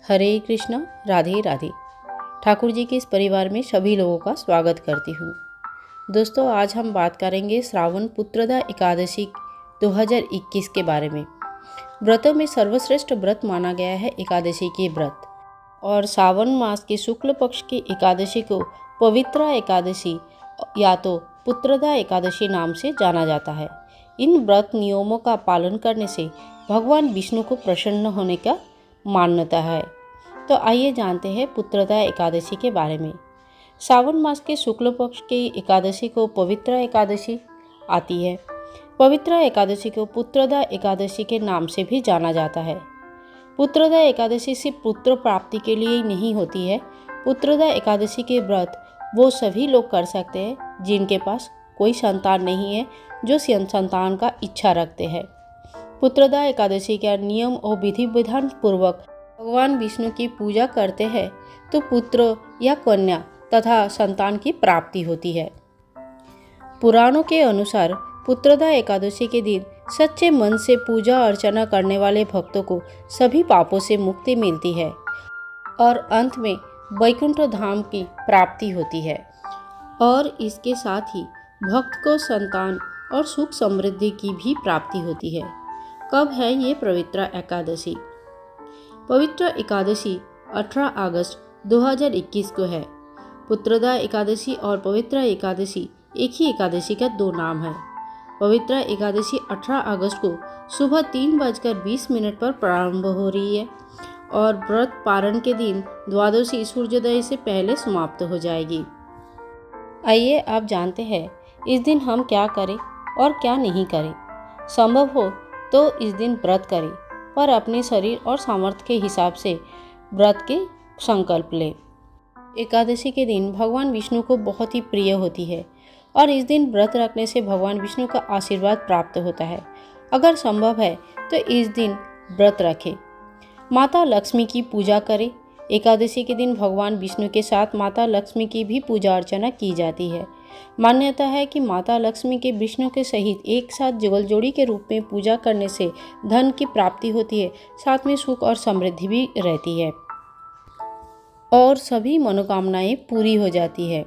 हरे कृष्णा, राधे राधे। ठाकुर जी के इस परिवार में सभी लोगों का स्वागत करती हूँ। दोस्तों, आज हम बात करेंगे श्रावण पुत्रदा एकादशी 2021 के बारे में। व्रतों में सर्वश्रेष्ठ व्रत माना गया है एकादशी के व्रत, और सावन मास के शुक्ल पक्ष की एकादशी को पवित्रा एकादशी या तो पुत्रदा एकादशी नाम से जाना जाता है। इन व्रत नियमों का पालन करने से भगवान विष्णु को प्रसन्न होने का मान्यता है। तो आइए जानते हैं पुत्रदा एकादशी के बारे में। सावन मास के शुक्ल पक्ष की एकादशी को पवित्रा एकादशी आती है। पवित्रा एकादशी को पुत्रदा एकादशी के नाम से भी जाना जाता है। पुत्रदा एकादशी सिर्फ पुत्र प्राप्ति के लिए ही नहीं होती है। पुत्रदा एकादशी के व्रत वो सभी लोग कर सकते हैं जिनके पास कोई संतान नहीं है, जो संतान का इच्छा रखते हैं। पुत्रदा एकादशी का नियम और विधि विधान पूर्वक भगवान विष्णु की पूजा करते हैं तो पुत्र या कन्या तथा संतान की प्राप्ति होती है। पुराणों के अनुसार पुत्रदा एकादशी के दिन सच्चे मन से पूजा अर्चना करने वाले भक्तों को सभी पापों से मुक्ति मिलती है और अंत में वैकुंठ धाम की प्राप्ति होती है। और इसके साथ ही भक्त को संतान और सुख समृद्धि की भी प्राप्ति होती है। कब है ये पवित्रा एकादशी? पवित्र एकादशी 18 अगस्त 2021 को है। पुत्रदा एकादशी और पवित्रा एकादशी एक ही एकादशी का दो नाम है। पवित्रा एकादशी 18 अगस्त को सुबह 3:20 पर प्रारंभ हो रही है और व्रत पारण के दिन द्वादशी सूर्योदय से पहले समाप्त हो जाएगी। आइए आप जानते हैं इस दिन हम क्या करें और क्या नहीं करें। संभव हो तो इस दिन व्रत करें, पर अपने शरीर और सामर्थ्य के हिसाब से व्रत के संकल्प लें। एकादशी के दिन भगवान विष्णु को बहुत ही प्रिय होती है और इस दिन व्रत रखने से भगवान विष्णु का आशीर्वाद प्राप्त होता है। अगर संभव है तो इस दिन व्रत रखें। माता लक्ष्मी की पूजा करें। एकादशी के दिन भगवान विष्णु के साथ माता लक्ष्मी की भी पूजा अर्चना की जाती है। मान्यता है कि माता लक्ष्मी के विष्णु के सहित एक साथ जुगलजोड़ी के रूप में पूजा करने से धन की प्राप्ति होती है, साथ में सुख और समृद्धि भी रहती है और सभी मनोकामनाएं पूरी हो जाती है।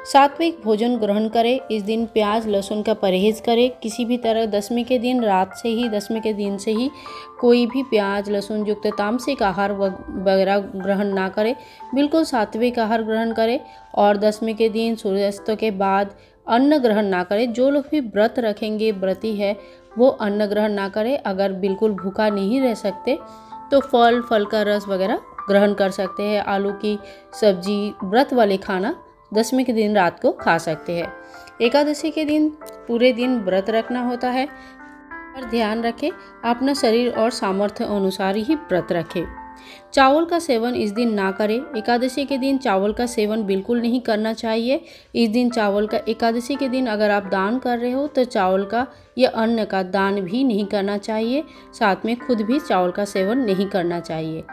सात्विक भोजन ग्रहण करें। इस दिन प्याज लहसुन का परहेज करें। किसी भी तरह दशमी के दिन से ही कोई भी प्याज लहसुन युक्त तामसिक आहार वगैरह ग्रहण ना करें। बिल्कुल सात्विक आहार ग्रहण करें और दशमी के दिन सूर्यास्त के बाद अन्न ग्रहण ना करें। जो लोग भी व्रत रखेंगे, व्रती है, वो अन्न ग्रहण ना करें। अगर बिल्कुल भूखा नहीं रह सकते तो फल का रस वगैरह ग्रहण कर सकते हैं। आलू की सब्जी, व्रत वाले खाना दशमी के दिन रात को खा सकते हैं। एकादशी के दिन पूरे दिन व्रत रखना होता है, पर ध्यान रखें अपना शरीर और सामर्थ्य अनुसार ही व्रत रखें। चावल का सेवन इस दिन ना करें। एकादशी के दिन चावल का सेवन बिल्कुल नहीं करना चाहिए। इस दिन चावल का एकादशी के दिन अगर आप दान कर रहे हो तो चावल का या अन्न का दान भी नहीं करना चाहिए। साथ में खुद भी चावल का सेवन नहीं करना चाहिए।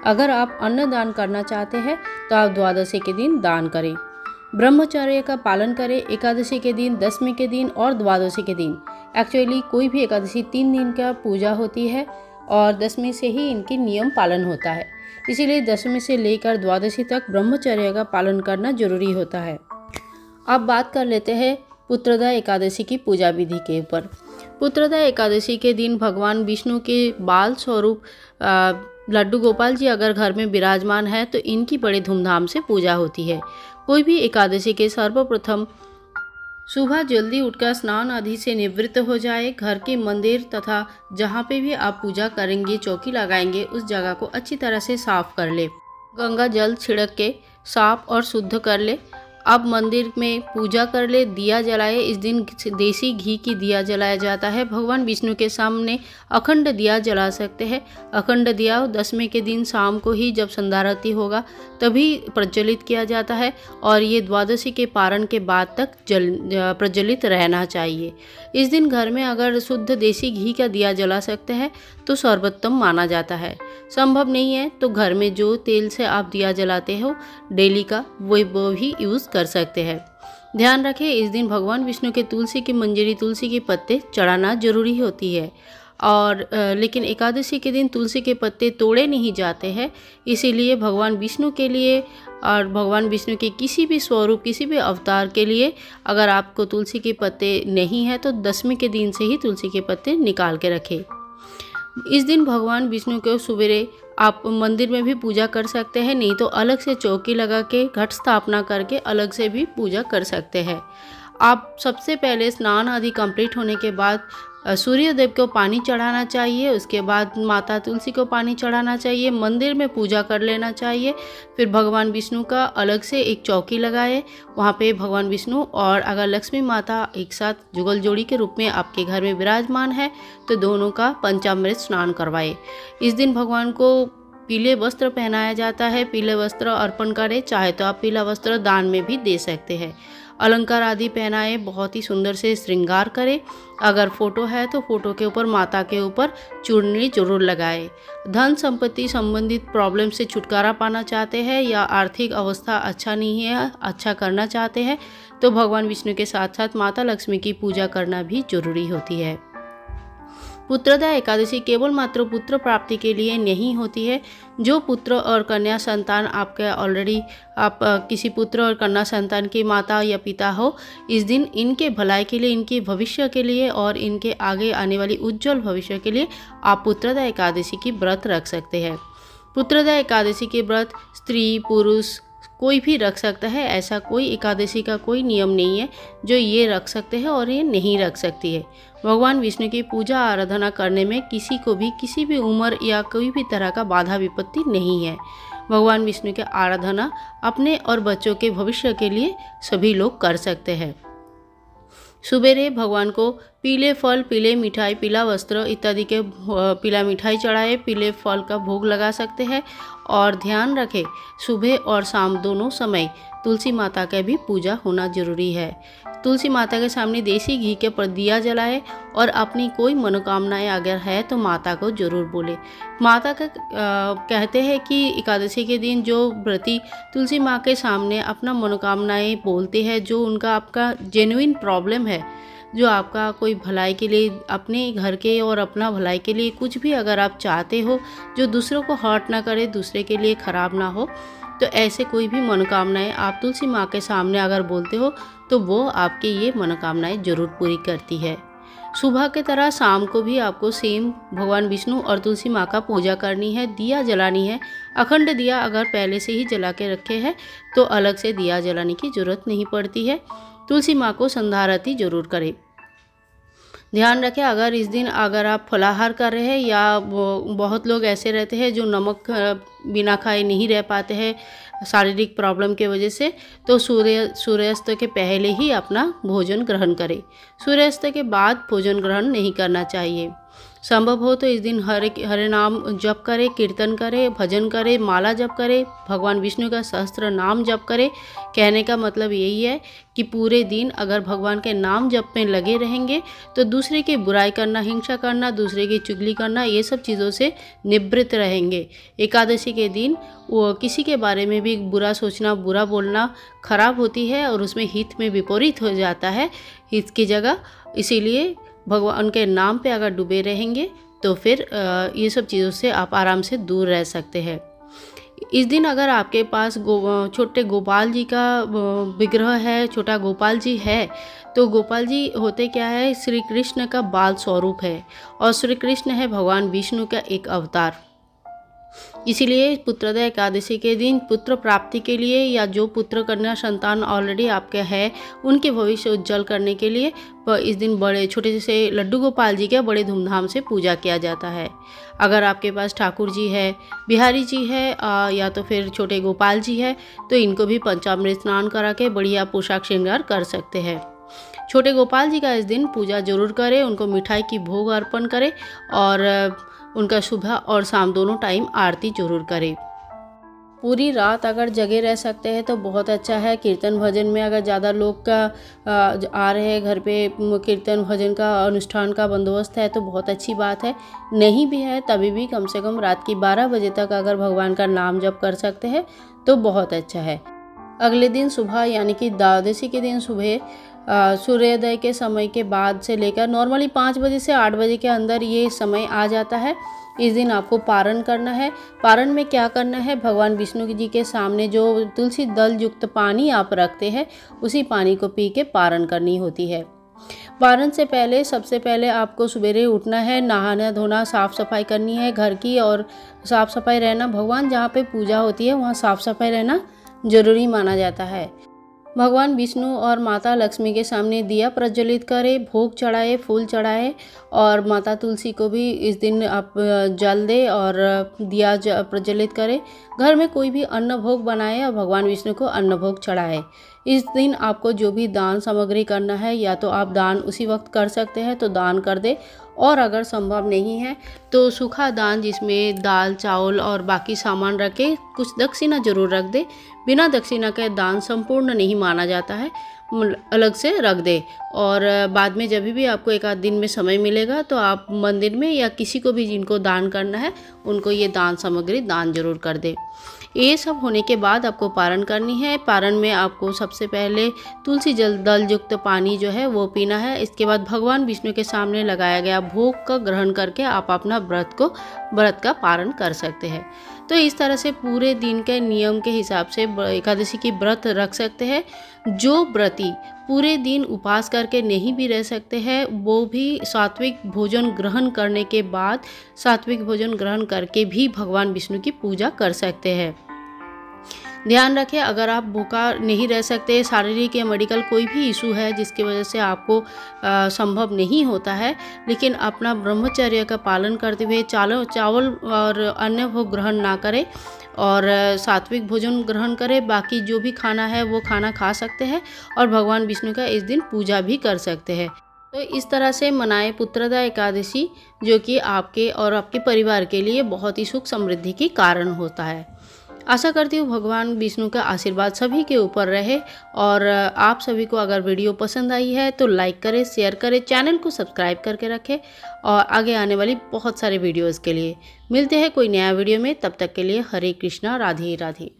अगर आप अन्न दान करना चाहते हैं तो आप द्वादशी के दिन दान करें। ब्रह्मचर्य का पालन करें। एकादशी के दिन, दशमी के दिन और द्वादशी के दिन, एक्चुअली कोई भी एकादशी 3 दिन का पूजा होती है और दशमी से ही इनकी नियम पालन होता है। इसीलिए दशमी से लेकर द्वादशी तक ब्रह्मचर्य का पालन करना जरूरी होता है। अब बात कर लेते हैं पुत्रदा एकादशी की पूजा विधि के ऊपर। पुत्रदा एकादशी के दिन भगवान विष्णु के बाल स्वरूप लड्डू गोपाल जी अगर घर में विराजमान है तो इनकी बड़ी धूमधाम से पूजा होती है। कोई भी एकादशी के सर्वप्रथम सुबह जल्दी उठकर स्नान आदि से निवृत्त हो जाए। घर के मंदिर तथा जहाँ पे भी आप पूजा करेंगे, चौकी लगाएंगे, उस जगह को अच्छी तरह से साफ कर ले। गंगा जल छिड़क के साफ और शुद्ध कर ले। अब मंदिर में पूजा कर ले, दिया जलाए। इस दिन देसी घी की दिया जलाया जाता है। भगवान विष्णु के सामने अखंड दिया जला सकते हैं। अखंड दिया दशमी के दिन शाम को ही जब संध्या आरती होगा तभी प्रज्वलित किया जाता है और ये द्वादशी के पारण के बाद तक प्रज्वलित रहना चाहिए। इस दिन घर में अगर शुद्ध देसी घी का दिया जला सकते हैं तो सर्वोत्तम माना जाता है। संभव नहीं है तो घर में जो तेल से आप दिया जलाते हो डेली का, वो भी यूज़ कर सकते हैं। ध्यान रखें इस दिन भगवान विष्णु के तुलसी की मंजरी, तुलसी के पत्ते चढ़ाना जरूरी होती है। और लेकिन एकादशी के दिन तुलसी के पत्ते तोड़े नहीं जाते हैं। इसीलिए भगवान विष्णु के लिए और भगवान विष्णु के किसी भी स्वरूप, किसी भी अवतार के लिए अगर आपको तुलसी के पत्ते नहीं है तो दशमी के दिन से ही तुलसी के पत्ते निकाल के रखें। इस दिन भगवान विष्णु को सवेरे आप मंदिर में भी पूजा कर सकते हैं, नहीं तो अलग से चौकी लगा के घट स्थापना करके अलग से भी पूजा कर सकते हैं। आप सबसे पहले स्नान आदि कंप्लीट होने के बाद सूर्यदेव को पानी चढ़ाना चाहिए, उसके बाद माता तुलसी को पानी चढ़ाना चाहिए, मंदिर में पूजा कर लेना चाहिए। फिर भगवान विष्णु का अलग से एक चौकी लगाए, वहाँ पे भगवान विष्णु और अगर लक्ष्मी माता एक साथ जुगल जोड़ी के रूप में आपके घर में विराजमान है तो दोनों का पंचामृत स्नान करवाए। इस दिन भगवान को पीले वस्त्र पहनाया जाता है, पीले वस्त्र अर्पण करें, चाहे तो आप पीला वस्त्र दान में भी दे सकते हैं। अलंकार आदि पहनाए, बहुत ही सुंदर से श्रृंगार करें। अगर फोटो है तो फोटो के ऊपर माता के ऊपर चूड़नी जरूर लगाए। धन संपत्ति संबंधित प्रॉब्लम से छुटकारा पाना चाहते हैं या आर्थिक अवस्था अच्छा नहीं है, अच्छा करना चाहते हैं तो भगवान विष्णु के साथ साथ माता लक्ष्मी की पूजा करना भी जरूरी होती है। पुत्रदा एकादशी केवल मात्र पुत्र प्राप्ति के लिए नहीं होती है। जो पुत्र और कन्या संतान आपके ऑलरेडी आप किसी पुत्र और कन्या संतान की माता या पिता हो, इस दिन इनके भलाई के लिए, इनके भविष्य के लिए और इनके आगे आने वाली उज्जवल भविष्य के लिए आप पुत्रदा एकादशी की व्रत रख सकते हैं। पुत्रदा एकादशी के व्रत स्त्री पुरुष कोई भी रख सकता है, ऐसा कोई एकादशी का कोई नियम नहीं है जो ये रख सकते हैं और ये नहीं रख सकती है। भगवान विष्णु की पूजा आराधना करने में किसी को भी किसी भी उम्र या कोई भी तरह का बाधा विपत्ति नहीं है। भगवान विष्णु की आराधना अपने और बच्चों के भविष्य के लिए सभी लोग कर सकते हैं। सुबेरे भगवान को पीले फल, पीले मिठाई, पीला वस्त्र इत्यादि के पीला मिठाई चढ़ाए, पीले फल का भोग लगा सकते हैं। और ध्यान रखें, सुबह और शाम दोनों समय तुलसी माता का भी पूजा होना जरूरी है। तुलसी माता के सामने देसी घी के पर दिया जलाए और अपनी कोई मनोकामनाएं अगर है तो माता को जरूर बोले। माता का कहते हैं कि एकादशी के दिन जो व्रती तुलसी माँ के सामने अपना मनोकामनाएं बोलते हैं, जो उनका आपका जेन्युइन प्रॉब्लम है, जो आपका कोई भलाई के लिए, अपने घर के और अपना भलाई के लिए कुछ भी अगर आप चाहते हो जो दूसरों को हर्ट ना करे, दूसरे के लिए ख़राब ना हो, तो ऐसे कोई भी मनोकामनाएं आप तुलसी माँ के सामने अगर बोलते हो तो वो आपकी ये मनोकामनाएं जरूर पूरी करती है। सुबह के तरह शाम को भी आपको सेम भगवान विष्णु और तुलसी माँ का पूजा करनी है, दिया जलानी है। अखंड दिया अगर पहले से ही जला के रखे हैं तो अलग से दिया जलाने की जरूरत नहीं पड़ती है। तुलसी माँ को संध्या आरती जरूर करें। ध्यान रखें, अगर इस दिन अगर आप फलाहार कर रहे हैं या बहुत लोग ऐसे रहते हैं जो नमक बिना खाए नहीं रह पाते हैं शारीरिक प्रॉब्लम के वजह से, तो सूर्यास्त के पहले ही अपना भोजन ग्रहण करें। सूर्यास्त के बाद भोजन ग्रहण नहीं करना चाहिए। संभव हो तो इस दिन हरे नाम जप करें, कीर्तन करें, भजन करें, माला जप करें, भगवान विष्णु का सहस्त्र नाम जप करें। कहने का मतलब यही है कि पूरे दिन अगर भगवान के नाम जप में लगे रहेंगे तो दूसरे की बुराई करना, हिंसा करना, दूसरे की चुगली करना, ये सब चीज़ों से निवृत्त रहेंगे। एकादशी के दिन वो किसी के बारे में भी बुरा सोचना, बुरा बोलना खराब होती है और उसमें हित में विपरीत हो जाता है हित की जगह। इसीलिए भगवान के नाम पे अगर डूबे रहेंगे तो फिर ये सब चीज़ों से आप आराम से दूर रह सकते हैं। इस दिन अगर आपके पास छोटे गोपाल जी का विग्रह है, छोटा गोपाल जी है, तो गोपाल जी होते क्या है, श्री कृष्ण का बाल स्वरूप है और श्री कृष्ण है भगवान विष्णु का एक अवतार। इसीलिए पुत्रदा एकादशी के दिन पुत्र प्राप्ति के लिए या जो पुत्र कन्या संतान ऑलरेडी आपके है उनके भविष्य उज्जवल करने के लिए इस दिन बड़े छोटे से लड्डू गोपाल जी का बड़े धूमधाम से पूजा किया जाता है। अगर आपके पास ठाकुर जी है, बिहारी जी है या तो फिर छोटे गोपाल जी है तो इनको भी पंचामृत स्नान करा के बढ़िया पोशाक श्रृंगार कर सकते हैं। छोटे गोपाल जी का इस दिन पूजा जरूर करें, उनको मिठाई की भोग अर्पण करें और उनका सुबह और शाम दोनों टाइम आरती जरूर करें। पूरी रात अगर जगे रह सकते हैं तो बहुत अच्छा है। कीर्तन भजन में अगर ज़्यादा लोग का आ रहे हैं घर पे, कीर्तन भजन का अनुष्ठान का बंदोबस्त है तो बहुत अच्छी बात है। नहीं भी है तभी भी कम से कम रात की 12 बजे तक अगर भगवान का नाम जप कर सकते हैं तो बहुत अच्छा है। अगले दिन सुबह यानी कि द्वादशी के दिन सुबह सूर्योदय के समय के बाद से लेकर नॉर्मली 5 बजे से 8 बजे के अंदर ये समय आ जाता है। इस दिन आपको पारण करना है। पारण में क्या करना है, भगवान विष्णु जी के सामने जो तुलसी दल युक्त पानी आप रखते हैं उसी पानी को पी के पारण करनी होती है। पारण से पहले सबसे पहले आपको सवेरे उठना है, नहाना धोना साफ़ सफाई करनी है घर की, और साफ़ सफाई रहना, भगवान जहाँ पे पूजा होती है वहाँ साफ़ सफाई रहना जरूरी माना जाता है। भगवान विष्णु और माता लक्ष्मी के सामने दिया प्रज्वलित करें, भोग चढ़ाए, फूल चढ़ाए, और माता तुलसी को भी इस दिन आप जल दे और दिया प्रज्वलित करें। घर में कोई भी अन्न भोग बनाए और भगवान विष्णु को अन्न भोग चढ़ाए। इस दिन आपको जो भी दान सामग्री करना है, या तो आप दान उसी वक्त कर सकते हैं तो दान कर दे, और अगर संभव नहीं है तो सूखा दान जिसमें दाल चावल और बाकी सामान रखे, कुछ दक्षिणा जरूर रख दे। बिना दक्षिणा के दान संपूर्ण नहीं माना जाता है, अलग से रख दे। और बाद में जब भी आपको एक आध दिन में समय मिलेगा तो आप मंदिर में या किसी को भी जिनको दान करना है उनको ये दान सामग्री दान जरूर कर दे। ये सब होने के बाद आपको पारण करनी है। पारण में आपको सबसे पहले तुलसी दल युक्त पानी जो है वो पीना है। इसके बाद भगवान विष्णु के सामने लगाया गया भोग का ग्रहण करके आप अपना व्रत का पारण कर सकते हैं। तो इस तरह से पूरे दिन के नियम के हिसाब से एकादशी की व्रत रख सकते हैं। जो व्रती पूरे दिन उपवास करके नहीं भी रह सकते हैं वो भी सात्विक भोजन ग्रहण करने के बाद सात्विक भोजन ग्रहण करके भी भगवान विष्णु की पूजा कर सकते हैं। ध्यान रखें, अगर आप भूखा नहीं रह सकते, शारीरिक या मेडिकल कोई भी इशू है जिसकी वजह से आपको संभव नहीं होता है, लेकिन अपना ब्रह्मचर्य का पालन करते हुए चावल और अन्य भोग ग्रहण ना करें और सात्विक भोजन ग्रहण करें। बाकी जो भी खाना है वो खाना खा सकते हैं और भगवान विष्णु का इस दिन पूजा भी कर सकते हैं। तो इस तरह से मनाएं पुत्रदा एकादशी, जो कि आपके और आपके परिवार के लिए बहुत ही सुख समृद्धि की कारण होता है। आशा करती हूँ भगवान विष्णु का आशीर्वाद सभी के ऊपर रहे, और आप सभी को अगर वीडियो पसंद आई है तो लाइक करें, शेयर करें, चैनल को सब्सक्राइब करके रखें, और आगे आने वाली बहुत सारे वीडियोज़ के लिए मिलते हैं कोई नया वीडियो में। तब तक के लिए हरे कृष्णा, राधे राधे।